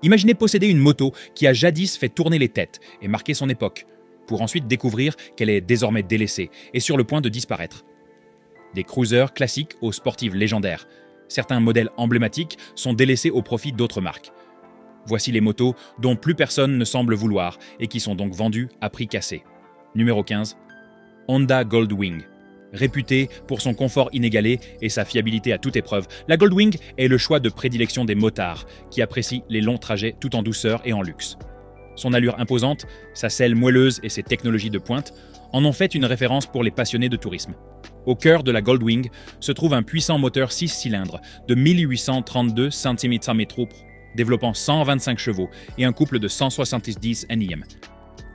Imaginez posséder une moto qui a jadis fait tourner les têtes et marqué son époque, pour ensuite découvrir qu'elle est désormais délaissée et sur le point de disparaître. Des cruisers classiques aux sportives légendaires. Certains modèles emblématiques sont délaissés au profit d'autres marques. Voici les motos dont plus personne ne semble vouloir et qui sont donc vendues à prix cassé. Numéro 15. Honda Goldwing. Réputée pour son confort inégalé et sa fiabilité à toute épreuve, la Goldwing est le choix de prédilection des motards qui apprécient les longs trajets tout en douceur et en luxe. Son allure imposante, sa selle moelleuse et ses technologies de pointe en ont fait une référence pour les passionnés de tourisme. Au cœur de la Goldwing se trouve un puissant moteur 6 cylindres de 1832 cm3, développant 125 chevaux et un couple de 170 Nm.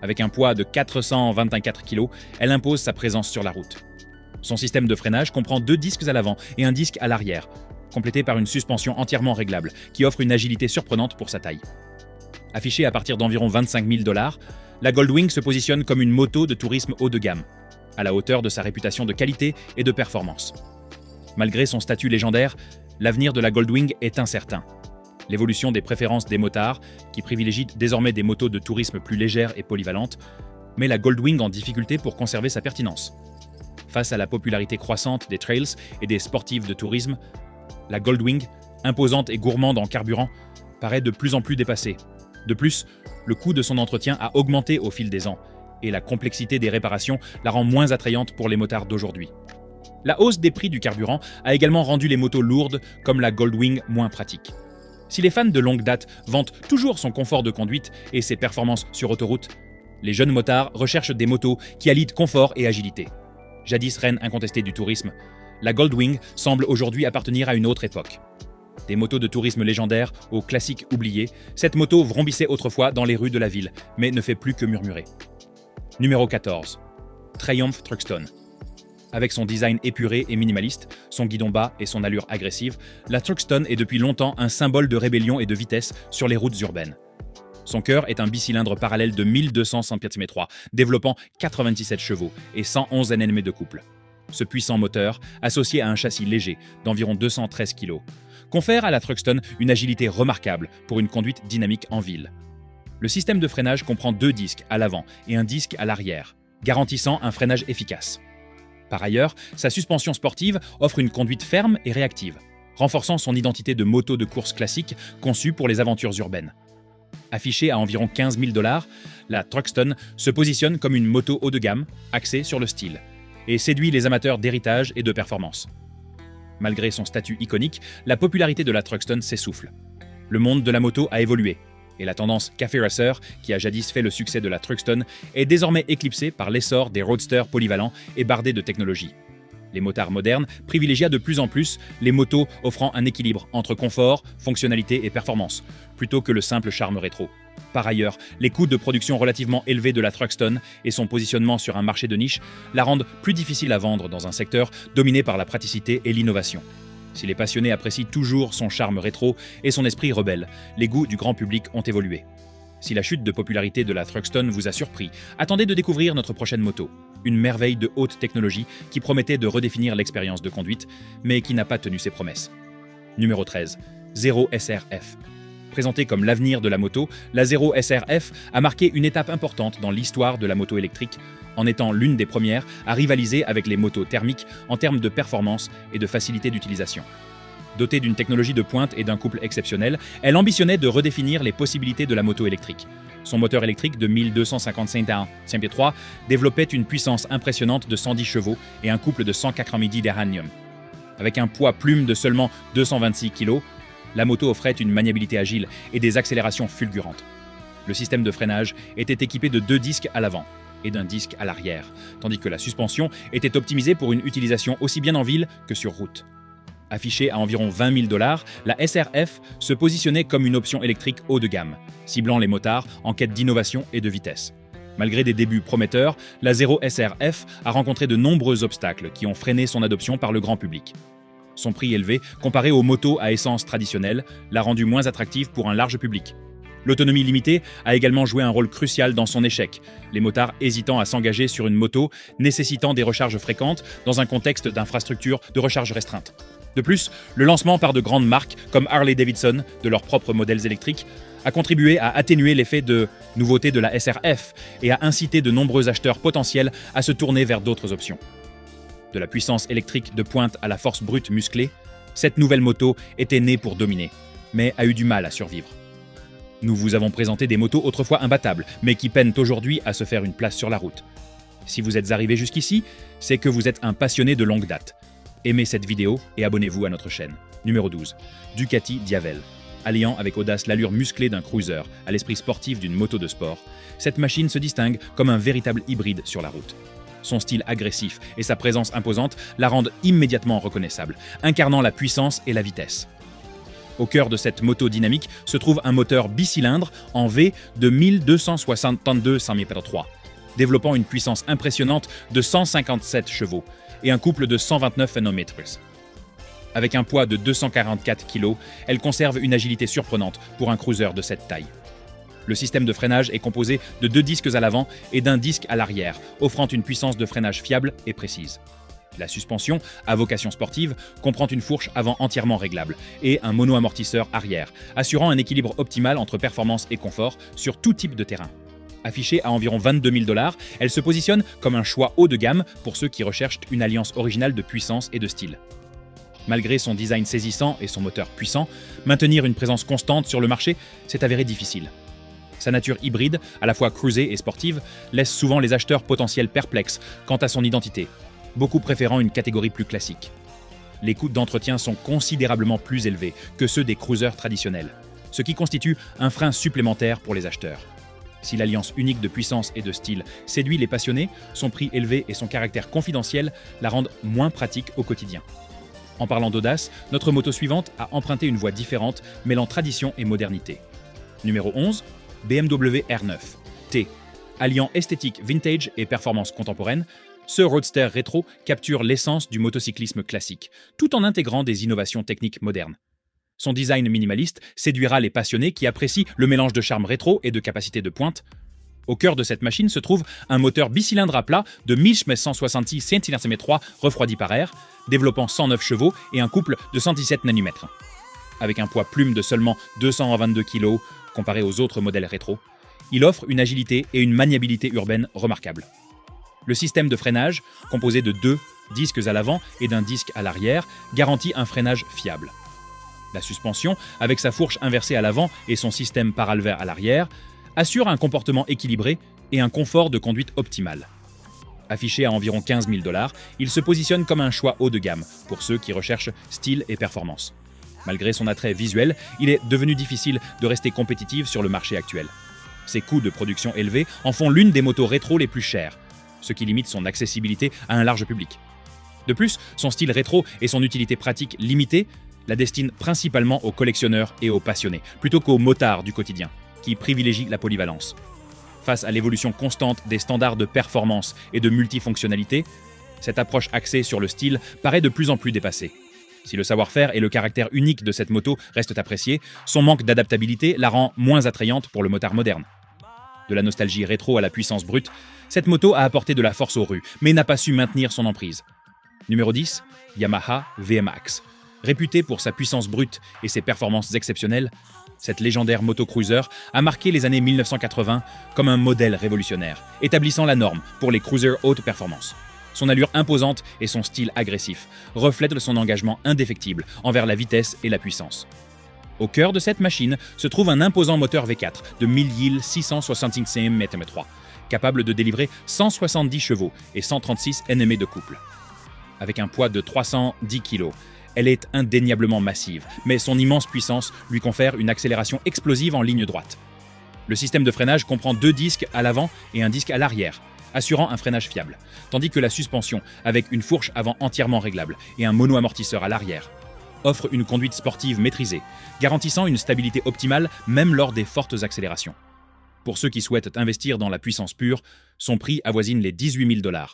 Avec un poids de 424 kg, elle impose sa présence sur la route. Son système de freinage comprend 2 disques à l'avant et un disque à l'arrière, complété par une suspension entièrement réglable qui offre une agilité surprenante pour sa taille. Affichée à partir d'environ 25 000 $, la Goldwing se positionne comme une moto de tourisme haut de gamme, à la hauteur de sa réputation de qualité et de performance. Malgré son statut légendaire, l'avenir de la Goldwing est incertain. L'évolution des préférences des motards, qui privilégient désormais des motos de tourisme plus légères et polyvalentes, met la Goldwing en difficulté pour conserver sa pertinence. Face à la popularité croissante des trails et des sportives de tourisme, la Goldwing, imposante et gourmande en carburant, paraît de plus en plus dépassée. De plus, le coût de son entretien a augmenté au fil des ans, et la complexité des réparations la rend moins attrayante pour les motards d'aujourd'hui. La hausse des prix du carburant a également rendu les motos lourdes comme la Goldwing moins pratiques. Si les fans de longue date vantent toujours son confort de conduite et ses performances sur autoroute, les jeunes motards recherchent des motos qui allient confort et agilité. Jadis reine incontestée du tourisme, la Goldwing semble aujourd'hui appartenir à une autre époque. Des motos de tourisme légendaires aux classiques oubliés, cette moto vrombissait autrefois dans les rues de la ville, mais ne fait plus que murmurer. Numéro 14. Triumph Truckstone. Avec son design épuré et minimaliste, son guidon bas et son allure agressive, la Truckstone est depuis longtemps un symbole de rébellion et de vitesse sur les routes urbaines. Son cœur est un bicylindre parallèle de 1200 cm3, développant 97 chevaux et 111 Nm de couple. Ce puissant moteur, associé à un châssis léger d'environ 213 kg, confère à la Truckstone une agilité remarquable pour une conduite dynamique en ville. Le système de freinage comprend 2 disques à l'avant et un disque à l'arrière, garantissant un freinage efficace. Par ailleurs, sa suspension sportive offre une conduite ferme et réactive, renforçant son identité de moto de course classique conçue pour les aventures urbaines. Affichée à environ 15 000 $, la Truckstone se positionne comme une moto haut de gamme, axée sur le style, et séduit les amateurs d'héritage et de performance. Malgré son statut iconique, la popularité de la Truckstone s'essouffle. Le monde de la moto a évolué, et la tendance café racer, qui a jadis fait le succès de la Truckstone, est désormais éclipsée par l'essor des roadsters polyvalents et bardés de technologie. Les motards modernes privilégient de plus en plus les motos offrant un équilibre entre confort, fonctionnalité et performance, plutôt que le simple charme rétro. Par ailleurs, les coûts de production relativement élevés de la Truckstone et son positionnement sur un marché de niche la rendent plus difficile à vendre dans un secteur dominé par la praticité et l'innovation. Si les passionnés apprécient toujours son charme rétro et son esprit rebelle, les goûts du grand public ont évolué. Si la chute de popularité de la Truckstone vous a surpris, attendez de découvrir notre prochaine moto. Une merveille de haute technologie qui promettait de redéfinir l'expérience de conduite, mais qui n'a pas tenu ses promesses. Numéro 13. Zero SRF. Présentée comme l'avenir de la moto, la Zero SRF a marqué une étape importante dans l'histoire de la moto électrique, en étant l'une des premières à rivaliser avec les motos thermiques en termes de performance et de facilité d'utilisation. Dotée d'une technologie de pointe et d'un couple exceptionnel, elle ambitionnait de redéfinir les possibilités de la moto électrique. Son moteur électrique de 1255 cm3 développait une puissance impressionnante de 110 chevaux et un couple de 190 d'éranium. Avec un poids plume de seulement 226 kg, la moto offrait une maniabilité agile et des accélérations fulgurantes. Le système de freinage était équipé de 2 disques à l'avant et d'un disque à l'arrière, tandis que la suspension était optimisée pour une utilisation aussi bien en ville que sur route. Affichée à environ 20 000 $, la SRF se positionnait comme une option électrique haut de gamme, ciblant les motards en quête d'innovation et de vitesse. Malgré des débuts prometteurs, la Zero SRF a rencontré de nombreux obstacles qui ont freiné son adoption par le grand public. Son prix élevé, comparé aux motos à essence traditionnelles, l'a rendue moins attractive pour un large public. L'autonomie limitée a également joué un rôle crucial dans son échec, les motards hésitant à s'engager sur une moto nécessitant des recharges fréquentes dans un contexte d'infrastructures de recharge restreinte. De plus, le lancement par de grandes marques comme Harley-Davidson de leurs propres modèles électriques a contribué à atténuer l'effet de nouveauté de la SRF et à inciter de nombreux acheteurs potentiels à se tourner vers d'autres options. De la puissance électrique de pointe à la force brute musclée, cette nouvelle moto était née pour dominer, mais a eu du mal à survivre. Nous vous avons présenté des motos autrefois imbattables, mais qui peinent aujourd'hui à se faire une place sur la route. Si vous êtes arrivé jusqu'ici, c'est que vous êtes un passionné de longue date. Aimez cette vidéo et abonnez-vous à notre chaîne. Numéro 12. Ducati Diavel. Alliant avec audace l'allure musclée d'un cruiser à l'esprit sportif d'une moto de sport, cette machine se distingue comme un véritable hybride sur la route. Son style agressif et sa présence imposante la rendent immédiatement reconnaissable, incarnant la puissance et la vitesse. Au cœur de cette moto dynamique se trouve un moteur bicylindre en V de 1262 cm3, développant une puissance impressionnante de 157 chevaux et un couple de 129 Nm. Avec un poids de 244 kg, elle conserve une agilité surprenante pour un cruiser de cette taille. Le système de freinage est composé de 2 disques à l'avant et d'un disque à l'arrière, offrant une puissance de freinage fiable et précise. La suspension, à vocation sportive, comprend une fourche avant entièrement réglable et un mono-amortisseur arrière, assurant un équilibre optimal entre performance et confort sur tout type de terrain. Affichée à environ 22 000 $, elle se positionne comme un choix haut de gamme pour ceux qui recherchent une alliance originale de puissance et de style. Malgré son design saisissant et son moteur puissant, maintenir une présence constante sur le marché s'est avéré difficile. Sa nature hybride, à la fois cruisée et sportive, laisse souvent les acheteurs potentiels perplexes quant à son identité, beaucoup préférant une catégorie plus classique. Les coûts d'entretien sont considérablement plus élevés que ceux des cruisers traditionnels, ce qui constitue un frein supplémentaire pour les acheteurs. Si l'alliance unique de puissance et de style séduit les passionnés, son prix élevé et son caractère confidentiel la rendent moins pratique au quotidien. En parlant d'audace, notre moto suivante a emprunté une voie différente, mêlant tradition et modernité. Numéro 11, BMW R9 T. Alliant esthétique vintage et performance contemporaine, ce roadster rétro capture l'essence du motocyclisme classique, tout en intégrant des innovations techniques modernes. Son design minimaliste séduira les passionnés qui apprécient le mélange de charme rétro et de capacité de pointe. Au cœur de cette machine se trouve un moteur bicylindre à plat de 1166 cm3 refroidi par air, développant 109 chevaux et un couple de 117 Nm. Avec un poids plume de seulement 222 kg comparé aux autres modèles rétro, il offre une agilité et une maniabilité urbaine remarquables. Le système de freinage, composé de 2 disques à l'avant et d'un disque à l'arrière, garantit un freinage fiable. La suspension, avec sa fourche inversée à l'avant et son système paralvers à l'arrière, assure un comportement équilibré et un confort de conduite optimal. Affiché à environ 15 000 $, il se positionne comme un choix haut de gamme pour ceux qui recherchent style et performance. Malgré son attrait visuel, il est devenu difficile de rester compétitif sur le marché actuel. Ses coûts de production élevés en font l'une des motos rétro les plus chères, ce qui limite son accessibilité à un large public. De plus, son style rétro et son utilité pratique limitée la destinent principalement aux collectionneurs et aux passionnés, plutôt qu'aux motards du quotidien, qui privilégient la polyvalence. Face à l'évolution constante des standards de performance et de multifonctionnalité, cette approche axée sur le style paraît de plus en plus dépassée. Si le savoir-faire et le caractère unique de cette moto restent appréciés, son manque d'adaptabilité la rend moins attrayante pour le motard moderne. De la nostalgie rétro à la puissance brute, cette moto a apporté de la force aux rues, mais n'a pas su maintenir son emprise. Numéro 10, Yamaha VMAX. Réputée pour sa puissance brute et ses performances exceptionnelles, cette légendaire motocruiser a marqué les années 1980 comme un modèle révolutionnaire, établissant la norme pour les cruisers haute performance. Son allure imposante et son style agressif reflètent son engagement indéfectible envers la vitesse et la puissance. Au cœur de cette machine se trouve un imposant moteur V4 de 1665 Nm3, capable de délivrer 170 chevaux et 136 Nm de couple. Avec un poids de 310 kg, elle est indéniablement massive, mais son immense puissance lui confère une accélération explosive en ligne droite. Le système de freinage comprend 2 disques à l'avant et un disque à l'arrière, assurant un freinage fiable, tandis que la suspension, avec une fourche avant entièrement réglable et un mono-amortisseur à l'arrière, offre une conduite sportive maîtrisée, garantissant une stabilité optimale même lors des fortes accélérations. Pour ceux qui souhaitent investir dans la puissance pure, son prix avoisine les 18 000 $,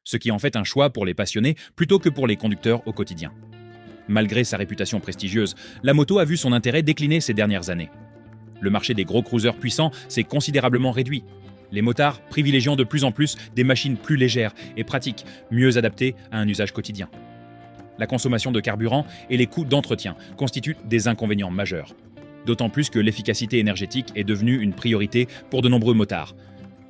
ce qui en fait un choix pour les passionnés plutôt que pour les conducteurs au quotidien. Malgré sa réputation prestigieuse, la moto a vu son intérêt décliner ces dernières années. Le marché des gros cruisers puissants s'est considérablement réduit, les motards privilégiant de plus en plus des machines plus légères et pratiques, mieux adaptées à un usage quotidien. La consommation de carburant et les coûts d'entretien constituent des inconvénients majeurs. D'autant plus que l'efficacité énergétique est devenue une priorité pour de nombreux motards.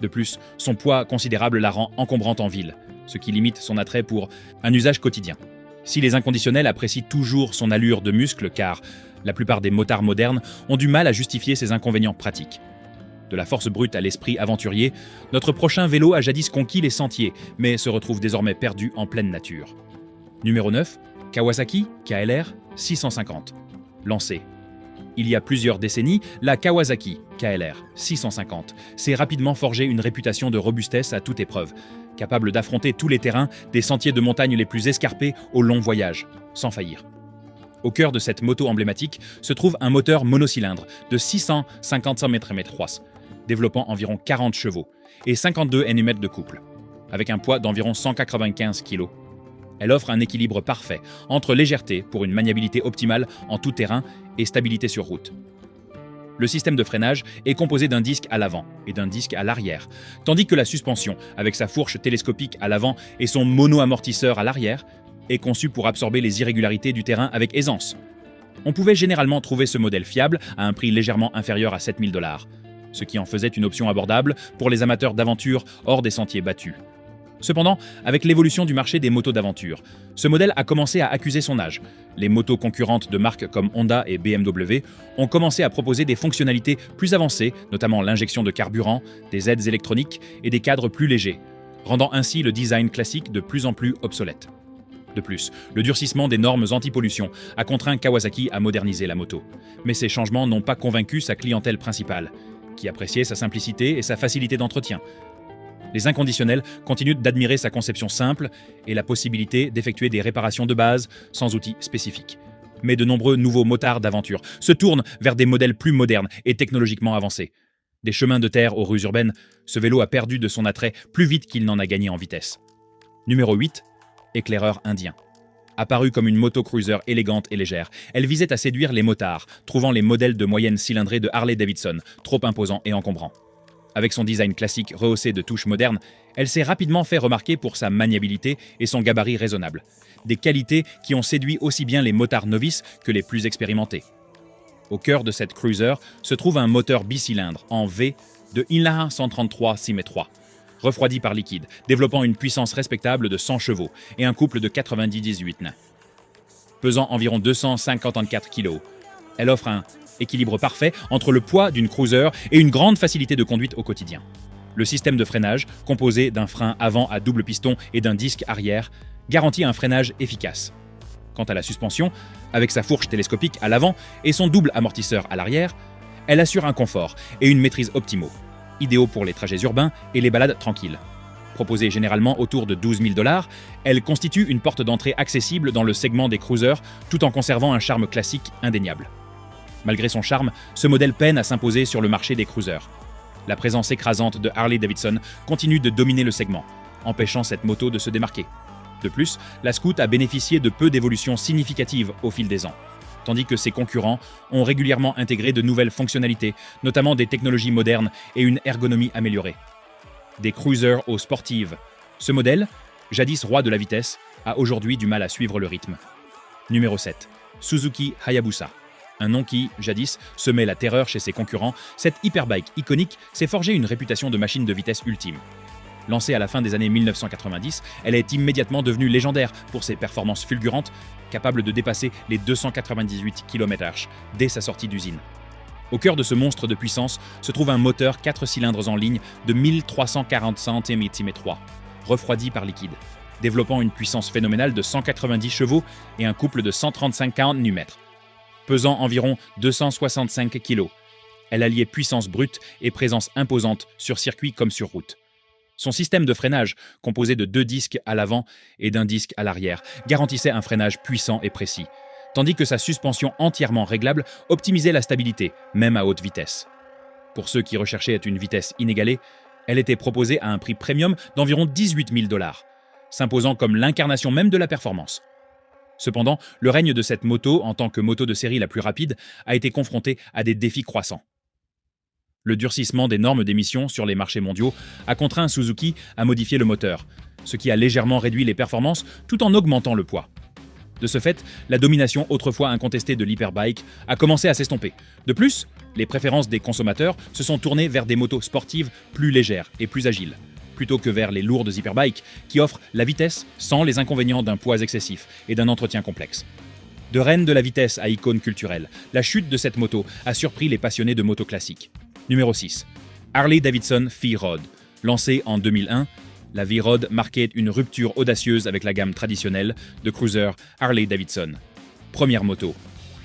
De plus, son poids considérable la rend encombrante en ville, ce qui limite son attrait pour un usage quotidien. Si les inconditionnels apprécient toujours son allure de muscle, car la plupart des motards modernes ont du mal à justifier ces inconvénients pratiques. De la force brute à l'esprit aventurier, notre prochain vélo a jadis conquis les sentiers, mais se retrouve désormais perdu en pleine nature. Numéro 9, Kawasaki KLR 650. Lancé. Il y a plusieurs décennies, la Kawasaki KLR 650 s'est rapidement forgé une réputation de robustesse à toute épreuve, capable d'affronter tous les terrains, des sentiers de montagne les plus escarpés aux longs voyages, sans faillir. Au cœur de cette moto emblématique se trouve un moteur monocylindre de 655 Nm3, développant environ 40 chevaux et 52 Nm de couple, avec un poids d'environ 195 kg. Elle offre un équilibre parfait entre légèreté pour une maniabilité optimale en tout terrain et stabilité sur route. Le système de freinage est composé d'un disque à l'avant et d'un disque à l'arrière, tandis que la suspension, avec sa fourche télescopique à l'avant et son mono-amortisseur à l'arrière, est conçue pour absorber les irrégularités du terrain avec aisance. On pouvait généralement trouver ce modèle fiable à un prix légèrement inférieur à 7 000 $, ce qui en faisait une option abordable pour les amateurs d'aventure hors des sentiers battus. Cependant, avec l'évolution du marché des motos d'aventure, ce modèle a commencé à accuser son âge. Les motos concurrentes de marques comme Honda et BMW ont commencé à proposer des fonctionnalités plus avancées, notamment l'injection de carburant, des aides électroniques et des cadres plus légers, rendant ainsi le design classique de plus en plus obsolète. De plus, le durcissement des normes anti-pollution a contraint Kawasaki à moderniser la moto. Mais ces changements n'ont pas convaincu sa clientèle principale, qui appréciait sa simplicité et sa facilité d'entretien. Les inconditionnels continuent d'admirer sa conception simple et la possibilité d'effectuer des réparations de base sans outils spécifiques. Mais de nombreux nouveaux motards d'aventure se tournent vers des modèles plus modernes et technologiquement avancés. Des chemins de terre aux rues urbaines, ce vélo a perdu de son attrait plus vite qu'il n'en a gagné en vitesse. Numéro 8, éclaireur indien. Apparue comme une moto-cruiser élégante et légère, elle visait à séduire les motards, trouvant les modèles de moyenne cylindrée de Harley-Davidson trop imposants et encombrants. Avec son design classique rehaussé de touches modernes, elle s'est rapidement fait remarquer pour sa maniabilité et son gabarit raisonnable. Des qualités qui ont séduit aussi bien les motards novices que les plus expérimentés. Au cœur de cette cruiser se trouve un moteur bicylindre en V de Yamaha 133 Syme 3, refroidi par liquide, développant une puissance respectable de 100 chevaux et un couple de 98 nains. Pesant environ 254 kg, elle offre un équilibre parfait entre le poids d'une cruiser et une grande facilité de conduite au quotidien. Le système de freinage, composé d'un frein avant à double piston et d'un disque arrière, garantit un freinage efficace. Quant à la suspension, avec sa fourche télescopique à l'avant et son double amortisseur à l'arrière, elle assure un confort et une maîtrise optimaux, idéaux pour les trajets urbains et les balades tranquilles. Proposée généralement autour de 12 000 $, elle constitue une porte d'entrée accessible dans le segment des cruisers tout en conservant un charme classique indéniable. Malgré son charme, ce modèle peine à s'imposer sur le marché des cruisers. La présence écrasante de Harley-Davidson continue de dominer le segment, empêchant cette moto de se démarquer. De plus, la Scoot a bénéficié de peu d'évolutions significatives au fil des ans, tandis que ses concurrents ont régulièrement intégré de nouvelles fonctionnalités, notamment des technologies modernes et une ergonomie améliorée. Des cruisers aux sportives. Ce modèle, jadis roi de la vitesse, a aujourd'hui du mal à suivre le rythme. Numéro 7. Suzuki Hayabusa. Un nom qui, jadis, semait la terreur chez ses concurrents, cette hyperbike iconique s'est forgé une réputation de machine de vitesse ultime. Lancée à la fin des années 1990, elle est immédiatement devenue légendaire pour ses performances fulgurantes, capable de dépasser les 298 km/h dès sa sortie d'usine. Au cœur de ce monstre de puissance se trouve un moteur 4 cylindres en ligne de 1340 cm Syme 3, refroidi par liquide, développant une puissance phénoménale de 190 chevaux et un couple de 135 Nm. Pesant environ 265 kg, elle alliait puissance brute et présence imposante sur circuit comme sur route. Son système de freinage, composé de 2 disques à l'avant et d'un disque à l'arrière, garantissait un freinage puissant et précis, tandis que sa suspension entièrement réglable optimisait la stabilité, même à haute vitesse. Pour ceux qui recherchaient une vitesse inégalée, elle était proposée à un prix premium d'environ 18 000 $, s'imposant comme l'incarnation même de la performance. Cependant, le règne de cette moto, en tant que moto de série la plus rapide, a été confronté à des défis croissants. Le durcissement des normes d'émission sur les marchés mondiaux a contraint Suzuki à modifier le moteur, ce qui a légèrement réduit les performances tout en augmentant le poids. De ce fait, la domination autrefois incontestée de l'hyperbike a commencé à s'estomper. De plus, les préférences des consommateurs se sont tournées vers des motos sportives plus légères et plus agiles, plutôt que vers les lourdes hyperbikes qui offrent la vitesse sans les inconvénients d'un poids excessif et d'un entretien complexe. De reine de la vitesse à icône culturelle, la chute de cette moto a surpris les passionnés de motos classiques. Numéro 6. Harley-Davidson V-Rod. Lancée en 2001, la V-Rod marquait une rupture audacieuse avec la gamme traditionnelle de cruiser Harley-Davidson. Première moto.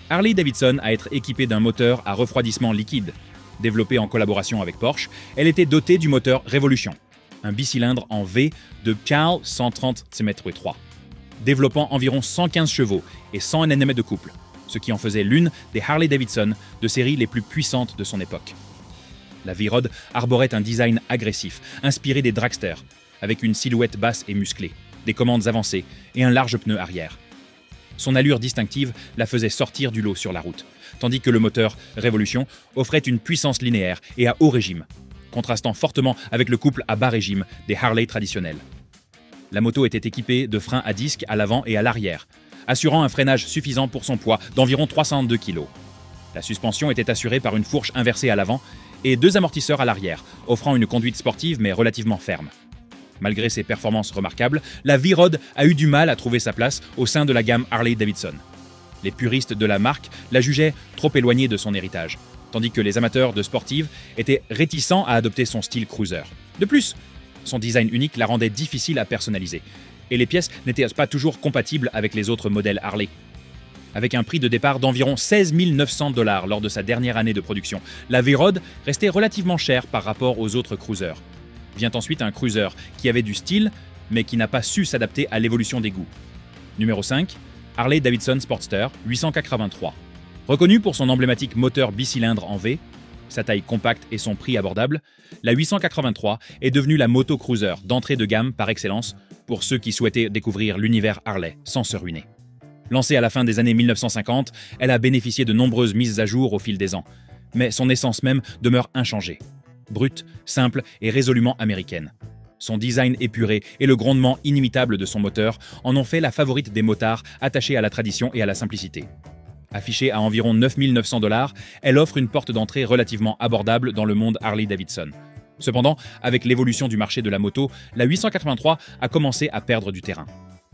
Harley-Davidson a été équipée d'un moteur à refroidissement liquide. Développée en collaboration avec Porsche, elle était dotée du moteur Revolution, un bicylindre en V de Cal 130 cm3, développant environ 115 chevaux et 100 Nm de couple, ce qui en faisait l'une des Harley-Davidson de série les plus puissantes de son époque. La V-Rod arborait un design agressif, inspiré des dragsters, avec une silhouette basse et musclée, des commandes avancées et un large pneu arrière. Son allure distinctive la faisait sortir du lot sur la route, tandis que le moteur Revolution offrait une puissance linéaire et à haut régime, contrastant fortement avec le couple à bas régime des Harley traditionnels. La moto était équipée de freins à disque à l'avant et à l'arrière, assurant un freinage suffisant pour son poids d'environ 302 kg. La suspension était assurée par une fourche inversée à l'avant et 2 amortisseurs à l'arrière, offrant une conduite sportive mais relativement ferme. Malgré ses performances remarquables, la V-Rod a eu du mal à trouver sa place au sein de la gamme Harley-Davidson. Les puristes de la marque la jugeaient trop éloignée de son héritage, tandis que les amateurs de sportives étaient réticents à adopter son style cruiser. De plus, son design unique la rendait difficile à personnaliser, et les pièces n'étaient pas toujours compatibles avec les autres modèles Harley. Avec un prix de départ d'environ 16 900 $ lors de sa dernière année de production, la V-Rod restait relativement chère par rapport aux autres cruisers. Vient ensuite un cruiser qui avait du style, mais qui n'a pas su s'adapter à l'évolution des goûts. Numéro 5. Harley-Davidson Sportster 883. Reconnue pour son emblématique moteur bicylindre en V, sa taille compacte et son prix abordable, la 883 est devenue la moto cruiser d'entrée de gamme par excellence pour ceux qui souhaitaient découvrir l'univers Harley sans se ruiner. Lancée à la fin des années 1950, elle a bénéficié de nombreuses mises à jour au fil des ans, mais son essence même demeure inchangée. Brute, simple et résolument américaine. Son design épuré et le grondement inimitable de son moteur en ont fait la favorite des motards attachés à la tradition et à la simplicité. Affichée à environ 9 900 $, elle offre une porte d'entrée relativement abordable dans le monde Harley-Davidson. Cependant, avec l'évolution du marché de la moto, la 883 a commencé à perdre du terrain.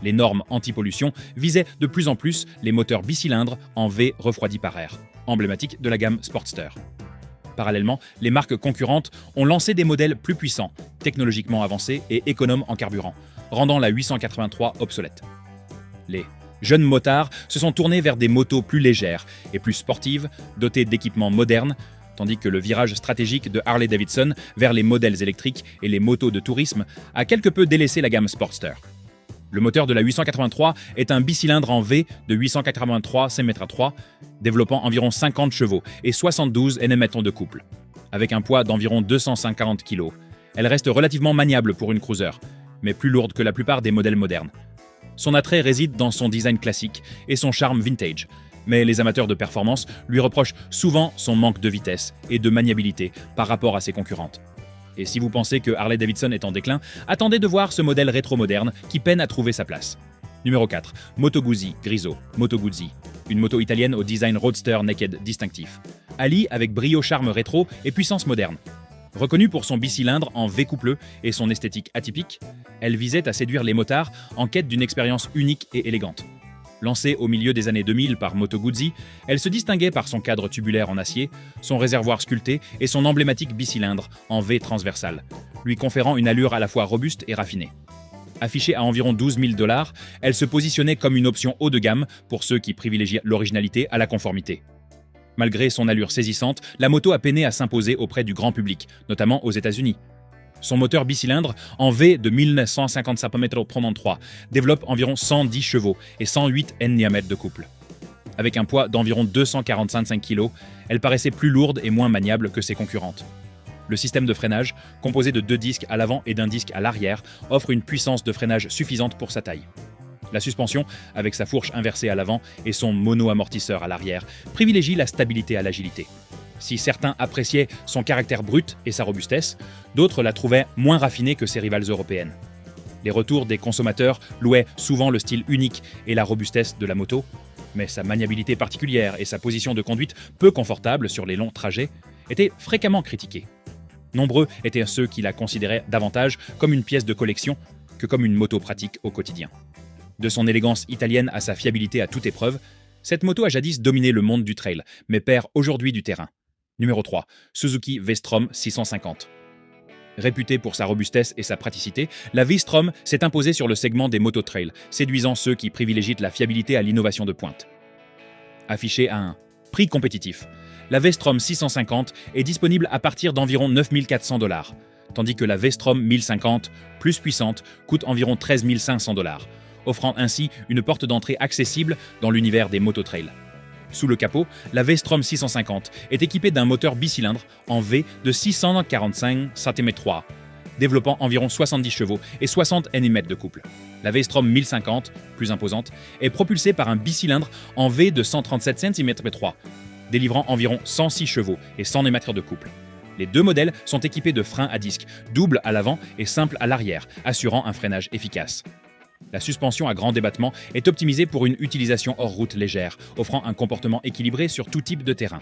Les normes anti-pollution visaient de plus en plus les moteurs bicylindres en V refroidis par air, emblématiques de la gamme Sportster. Parallèlement, les marques concurrentes ont lancé des modèles plus puissants, technologiquement avancés et économes en carburant, rendant la 883 obsolète. Les jeunes motards se sont tournés vers des motos plus légères et plus sportives, dotées d'équipements modernes, tandis que le virage stratégique de Harley-Davidson vers les modèles électriques et les motos de tourisme a quelque peu délaissé la gamme Sportster. Le moteur de la 883 est un bicylindre en V de 883 cm3, développant environ 50 chevaux et 72 Nm de couple. Avec un poids d'environ 250 kg, elle reste relativement maniable pour une cruiser, mais plus lourde que la plupart des modèles modernes. Son attrait réside dans son design classique et son charme vintage, mais les amateurs de performance lui reprochent souvent son manque de vitesse et de maniabilité par rapport à ses concurrentes. Et si vous pensez que Harley-Davidson est en déclin, attendez de voir ce modèle rétro-moderne qui peine à trouver sa place. Numéro 4. Moto Guzzi Griso, Moto Guzzi, une moto italienne au design roadster naked distinctif. Allie avec brio, charme rétro et puissance moderne. Reconnue pour son bicylindre en V coupleux et son esthétique atypique, elle visait à séduire les motards en quête d'une expérience unique et élégante. Lancée au milieu des années 2000 par Moto Guzzi, elle se distinguait par son cadre tubulaire en acier, son réservoir sculpté et son emblématique bicylindre en V transversal, lui conférant une allure à la fois robuste et raffinée. Affichée à environ 12 000 $, elle se positionnait comme une option haut de gamme pour ceux qui privilégient l'originalité à la conformité. Malgré son allure saisissante, la moto a peiné à s'imposer auprès du grand public, notamment aux États-Unis. Son moteur bicylindre, en V de 1955 cm3, développe environ 110 chevaux et 108 Nm de couple. Avec un poids d'environ 245 kg, elle paraissait plus lourde et moins maniable que ses concurrentes. Le système de freinage, composé de 2 disques à l'avant et d'un disque à l'arrière, offre une puissance de freinage suffisante pour sa taille. La suspension, avec sa fourche inversée à l'avant et son mono-amortisseur à l'arrière, privilégie la stabilité à l'agilité. Si certains appréciaient son caractère brut et sa robustesse, d'autres la trouvaient moins raffinée que ses rivales européennes. Les retours des consommateurs louaient souvent le style unique et la robustesse de la moto, mais sa maniabilité particulière et sa position de conduite peu confortable sur les longs trajets étaient fréquemment critiqués. Nombreux étaient ceux qui la considéraient davantage comme une pièce de collection que comme une moto pratique au quotidien. De son élégance italienne à sa fiabilité à toute épreuve, cette moto a jadis dominé le monde du trail, mais perd aujourd'hui du terrain. Numéro 3, Suzuki V-Strom 650. Réputée pour sa robustesse et sa praticité, la V-Strom s'est imposée sur le segment des moto-trail, séduisant ceux qui privilégient la fiabilité à l'innovation de pointe. Affichée à un prix compétitif, la V-Strom 650 est disponible à partir d'environ 9 400 $, tandis que la V-Strom 1050, plus puissante, coûte environ 13 500 $, offrant ainsi une porte d'entrée accessible dans l'univers des moto-trail. Sous le capot, la V-Strom 650 est équipée d'un moteur bicylindre en V de 645 cm3, développant environ 70 chevaux et 60 Nm de couple. La V-Strom 1050, plus imposante, est propulsée par un bicylindre en V de 137 cm3, délivrant environ 106 chevaux et 100 Nm de couple. Les deux modèles sont équipés de freins à disque, doubles à l'avant et simples à l'arrière, assurant un freinage efficace. La suspension à grand débattement est optimisée pour une utilisation hors route légère, offrant un comportement équilibré sur tout type de terrain.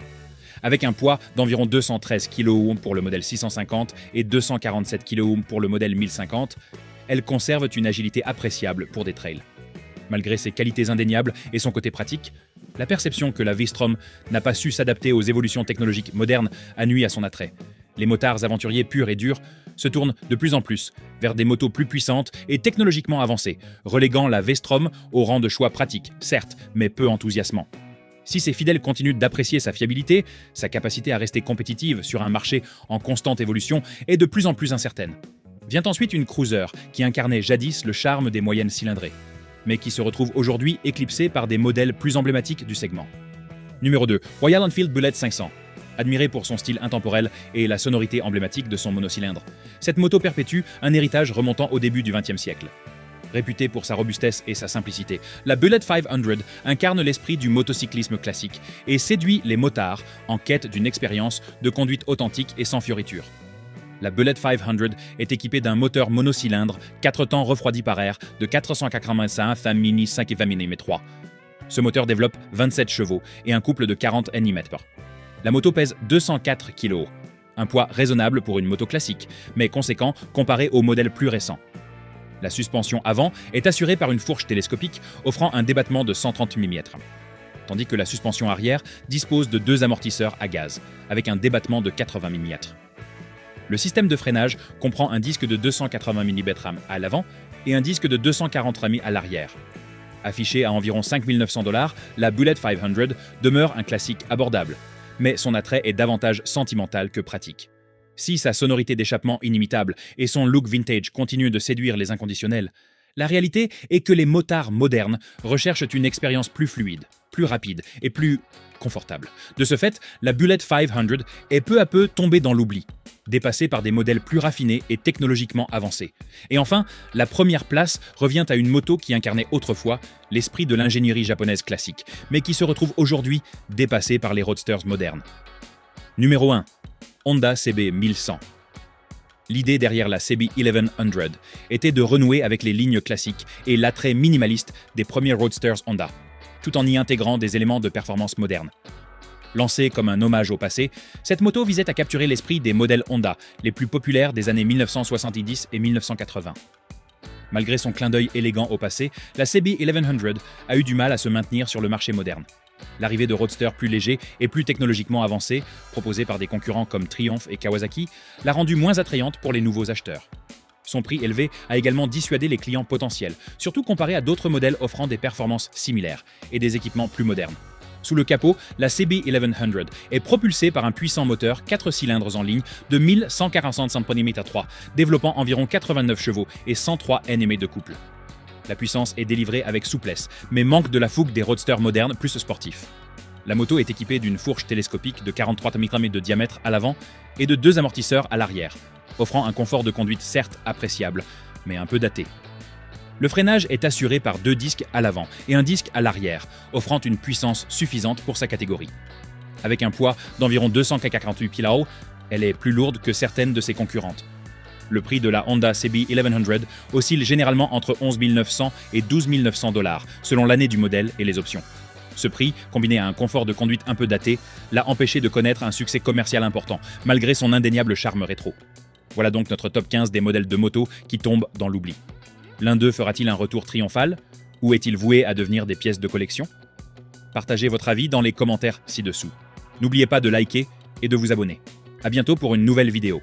Avec un poids d'environ 213 kOhm pour le modèle 650 et 247 kOhm pour le modèle 1050, elles conservent une agilité appréciable pour des trails. Malgré ses qualités indéniables et son côté pratique, la perception que la V-Strom n'a pas su s'adapter aux évolutions technologiques modernes a nui à son attrait. Les motards aventuriers purs et durs se tournent de plus en plus vers des motos plus puissantes et technologiquement avancées, reléguant la V-Strom au rang de choix pratique, certes, mais peu enthousiasmant. Si ses fidèles continuent d'apprécier sa fiabilité, sa capacité à rester compétitive sur un marché en constante évolution est de plus en plus incertaine. Vient ensuite une cruiser qui incarnait jadis le charme des moyennes cylindrées, mais qui se retrouve aujourd'hui éclipsée par des modèles plus emblématiques du segment. Numéro 2, Royal Enfield Bullet 500. Admirée pour son style intemporel et la sonorité emblématique de son monocylindre, cette moto perpétue un héritage remontant au début du XXe siècle. Réputée pour sa robustesse et sa simplicité, la Bullet 500 incarne l'esprit du motocyclisme classique et séduit les motards en quête d'une expérience de conduite authentique et sans fioritures. La Bullet 500 est équipée d'un moteur monocylindre 4 temps refroidi par air de 485 Famini 5 mm3. Ce moteur développe 27 chevaux et un couple de 40 Nm. La moto pèse 204 kg, un poids raisonnable pour une moto classique, mais conséquent comparé aux modèles plus récents. La suspension avant est assurée par une fourche télescopique offrant un débattement de 130 mm, tandis que la suspension arrière dispose de 2 amortisseurs à gaz, avec un débattement de 80 mm. Le système de freinage comprend un disque de 280 mm à l'avant et un disque de 240 mm à l'arrière. Affichée à environ 5 900 $, la Bullet 500 demeure un classique abordable, mais son attrait est davantage sentimental que pratique. Si sa sonorité d'échappement inimitable et son look vintage continuent de séduire les inconditionnels, la réalité est que les motards modernes recherchent une expérience plus fluide, plus rapide et plus confortable. De ce fait, la Bullet 500 est peu à peu tombée dans l'oubli, dépassée par des modèles plus raffinés et technologiquement avancés. Et enfin, la première place revient à une moto qui incarnait autrefois l'esprit de l'ingénierie japonaise classique, mais qui se retrouve aujourd'hui dépassée par les roadsters modernes. Numéro 1. Honda CB 1100. L'idée derrière la CB 1100 était de renouer avec les lignes classiques et l'attrait minimaliste des premiers roadsters Honda, tout en y intégrant des éléments de performance modernes. Lancée comme un hommage au passé, cette moto visait à capturer l'esprit des modèles Honda les plus populaires des années 1970 et 1980. Malgré son clin d'œil élégant au passé, la CB 1100 a eu du mal à se maintenir sur le marché moderne. L'arrivée de roadsters plus légers et plus technologiquement avancés, proposés par des concurrents comme Triumph et Kawasaki, l'a rendue moins attrayante pour les nouveaux acheteurs. Son prix élevé a également dissuadé les clients potentiels, surtout comparé à d'autres modèles offrant des performances similaires et des équipements plus modernes. Sous le capot, la CB 1100 est propulsée par un puissant moteur 4 cylindres en ligne de 1140 cm3, développant environ 89 chevaux et 103 Nm de couple. La puissance est délivrée avec souplesse, mais manque de la fougue des roadsters modernes plus sportifs. La moto est équipée d'une fourche télescopique de 43 mm de diamètre à l'avant et de 2 amortisseurs à l'arrière, offrant un confort de conduite certes appréciable, mais un peu daté. Le freinage est assuré par 2 disques à l'avant et un disque à l'arrière, offrant une puissance suffisante pour sa catégorie. Avec un poids d'environ 248 kg, elle est plus lourde que certaines de ses concurrentes. Le prix de la Honda CB 1100 oscille généralement entre 11 900 et 12 900 $, selon l'année du modèle et les options. Ce prix, combiné à un confort de conduite un peu daté, l'a empêché de connaître un succès commercial important, malgré son indéniable charme rétro. Voilà donc notre top 15 des modèles de moto qui tombent dans l'oubli. L'un d'eux fera-t-il un retour triomphal? Ou est-il voué à devenir des pièces de collection? Partagez votre avis dans les commentaires ci-dessous. N'oubliez pas de liker et de vous abonner. À bientôt pour une nouvelle vidéo.